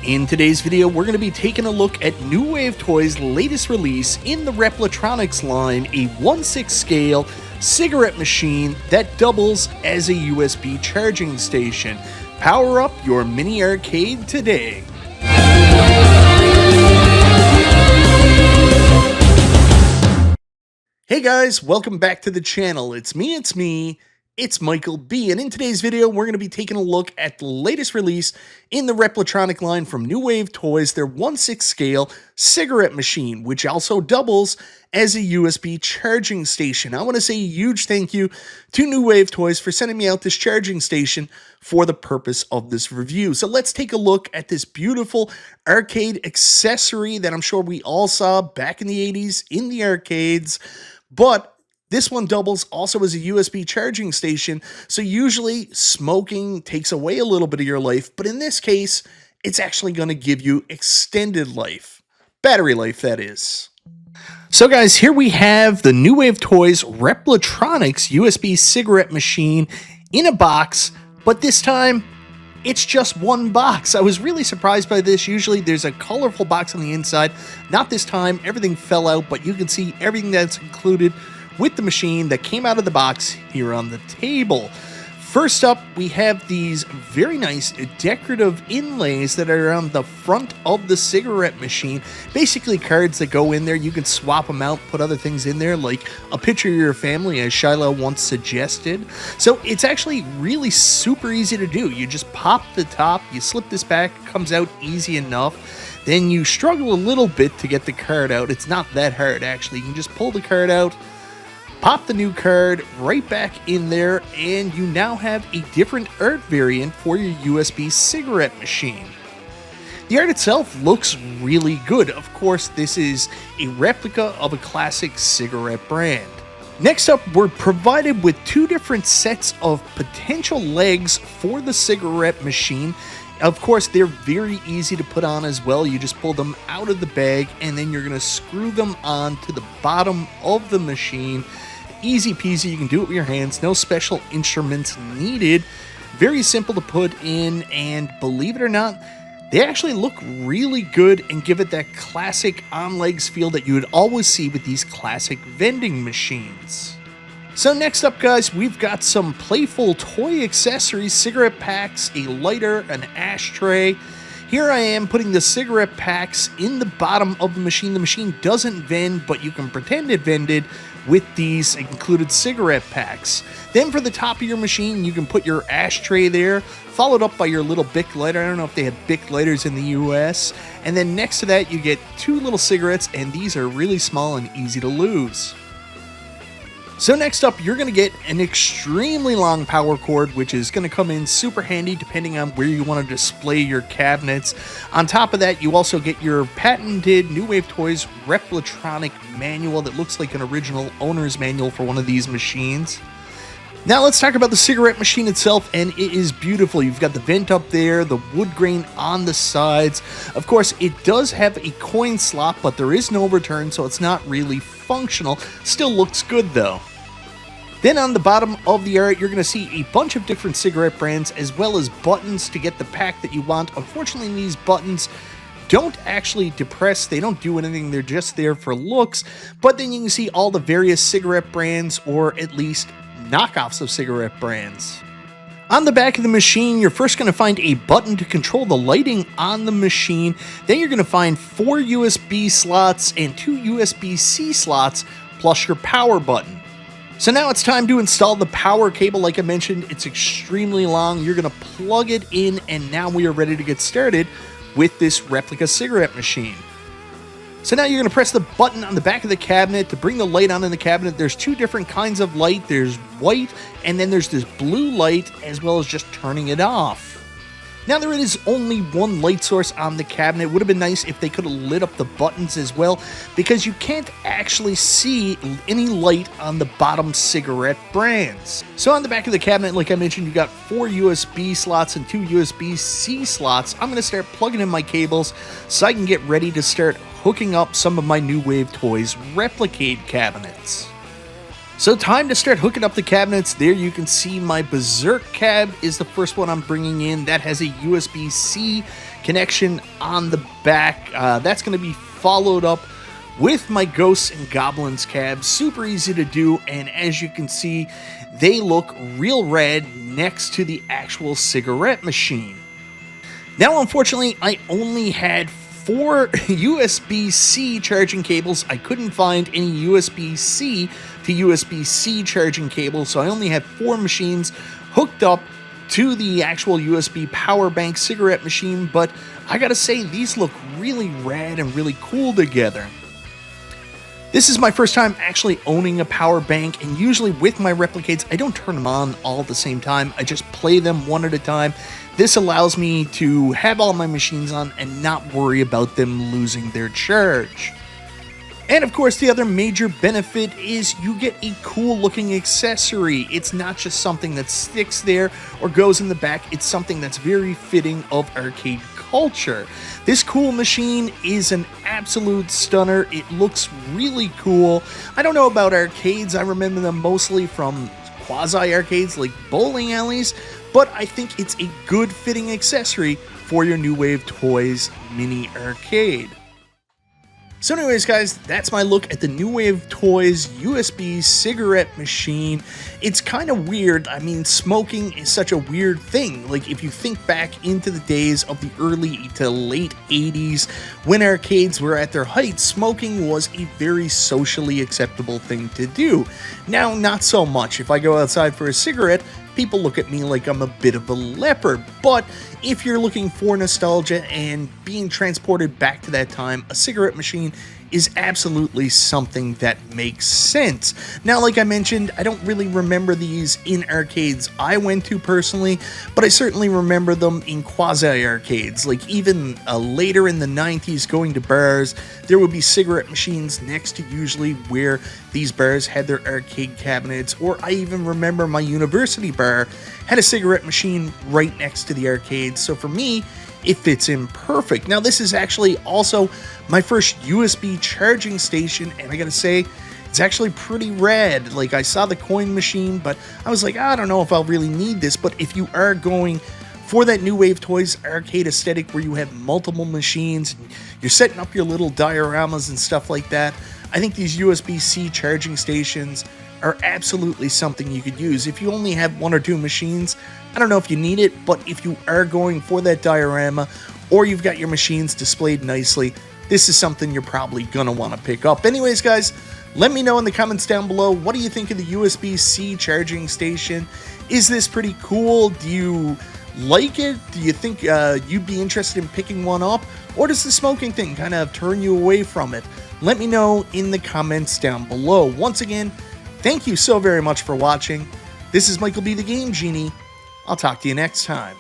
In today's video, we're going to be taking a look at New Wave Toys' latest release in the Replitronics line, a 1/6 scale cigarette machine that doubles as a USB charging station. Power up your mini arcade today. Hey guys, welcome back to the channel. It's me, Michael B, and in today's video, we're going to be taking a look at the latest release in the Replitronic line from New Wave Toys, their 1/6 scale cigarette machine, which also doubles as a USB charging station. I want to say a huge thank you to New Wave Toys for sending me out this charging station for the purpose of this review. So let's take a look at this beautiful arcade accessory that I'm sure we all saw back in the 80s in the arcades, but this one doubles also as a USB charging station, so usually smoking takes away a little bit of your life, but in this case, it's actually going to give you extended life. Battery life, that is. So guys, here we have the New Wave Toys Replitronics USB cigarette machine in a box, but this time, it's just one box. I was really surprised by this. Usually there's a colorful box on the inside. Not this time, everything fell out, but you can see everything that's included with the machine that came out of the box here on the table. First up, we have these very nice decorative inlays that are on the front of the cigarette machine. Basically cards that go in there. You can swap them out, put other things in there, like a picture of your family, as Shiloh once suggested. So it's actually really super easy to do. You just pop the top, you slip this back, it comes out easy enough. Then you struggle a little bit to get the card out. It's not that hard, actually. You can just pull the card out, pop the new card right back in there, and you now have a different art variant for your USB cigarette machine. The art itself looks really good. Of course, this is a replica of a classic cigarette brand. Next up, we're provided with two different sets of potential legs for the cigarette machine. Of course, they're very easy to put on as well. You just pull them out of the bag, and then you're going to screw them on to the bottom of the machine. Easy peasy, you can do it with your hands, no special instruments needed. Very simple to put in, and believe it or not, they actually look really good and give it that classic on-legs feel that you would always see with these classic vending machines. So next up, guys, we've got some playful toy accessories, cigarette packs, a lighter, an ashtray. Here I am putting the cigarette packs in the bottom of the machine. The machine doesn't vend, but you can pretend it vended with these included cigarette packs. Then for the top of your machine, you can put your ashtray there, followed up by your little Bic lighter. I don't know if they have Bic lighters in the US. And then next to that, you get two little cigarettes, and these are really small and easy to lose. So next up, you're going to get an extremely long power cord, which is going to come in super handy depending on where you want to display your cabinets. On top of that, you also get your patented New Wave Toys Replitronic manual that looks like an original owner's manual for one of these machines. Now let's talk about the cigarette machine itself, and it is beautiful. You've got the vent up there, the wood grain on the sides. Of course, it does have a coin slot, but there is no return, so it's not really functional. Still looks good though. Then on the bottom of the art, you're going to see a bunch of different cigarette brands as well as buttons to get the pack that you want. Unfortunately, these buttons don't actually depress, they don't do anything, they're just there for looks. But then you can see all the various cigarette brands, or at least knockoffs of cigarette brands. On the back of the machine, you're first going to find a button to control the lighting on the machine. Then you're going to find 4 USB slots and 2 USB-C slots, plus your power button. So now it's time to install the power cable. Like I mentioned, it's extremely long. You're going to plug it in, and now we are ready to get started with this replica cigarette machine. So now you're going to press the button on the back of the cabinet to bring the light on in the cabinet. There's two different kinds of light. There's white, and then there's this blue light, as well as just turning it off. Now there is only one light source on the cabinet. It would have been nice if they could have lit up the buttons as well, because you can't actually see any light on the bottom cigarette brands. So on the back of the cabinet, like I mentioned, you got 4 USB slots and 2 USB-C slots. I'm going to start plugging in my cables so I can get ready to start hooking up some of my New Wave Toys Replicade cabinets. So time to start hooking up the cabinets. There you can see my Berserk cab is the first one I'm bringing in. That has a USB-C connection on the back. That's going to be followed up with my Ghosts and Goblins cab. Super easy to do, and as you can see, they look real rad next to the actual cigarette machine. Now, unfortunately, I only had 4 USB-C charging cables. I couldn't find any USB-C to USB-C charging cables, so I only had 4 machines hooked up to the actual USB power bank cigarette machine, but I gotta say, these look really rad and really cool together. This is my first time actually owning a power bank, and usually with my Replicades, I don't turn them on all at the same time. I just play them one at a time. This allows me to have all my machines on and not worry about them losing their charge. And of course, the other major benefit is you get a cool looking accessory. It's not just something that sticks there or goes in the back, it's something that's very fitting of arcade culture. This cool machine is an absolute stunner. It looks really cool. I don't know about arcades, I remember them mostly from quasi-arcades like bowling alleys, but I think it's a good fitting accessory for your New Wave Toys mini arcade. So anyways, guys, that's my look at the New Wave Toys USB cigarette machine. It's kind of weird. I mean, smoking is such a weird thing. Like, if you think back into the days of the early to late 80s, when arcades were at their height, smoking was a very socially acceptable thing to do. Now, not so much. If I go outside for a cigarette, people look at me like I'm a bit of a leper. But if you're looking for nostalgia and being transported back to that time, a cigarette machine is absolutely something that makes sense. Now, like I mentioned, I don't really remember these in arcades I went to personally, but I certainly remember them in quasi-arcades. Like, even later in the 90s, going to bars, there would be cigarette machines next to usually where these bars had their arcade cabinets, or I even remember my university bar had a cigarette machine right next to the arcade. So for me, it fits in perfect. Now, this is actually also my first USB charging station, and I gotta say, it's actually pretty rad. Like, I saw the coin machine, but I was like, I don't know if I'll really need this. But if you are going for that New Wave Toys arcade aesthetic where you have multiple machines, you're setting up your little dioramas and stuff like that, I think these USB-C charging stations are absolutely something you could use. If you only have 1 or 2 machines, I don't know if you need it, but if you are going for that diorama, or you've got your machines displayed nicely, this is something you're probably gonna want to pick up. Anyways, guys, let me know in the comments down below, what do you think of the USB-C charging station? Is this pretty cool? Do you like it? Do you think you'd be interested in picking one up? Or does the smoking thing kind of turn you away from it? Let me know in the comments down below. Once again, thank you so very much for watching. This is Michael B. the Game Genie. I'll talk to you next time.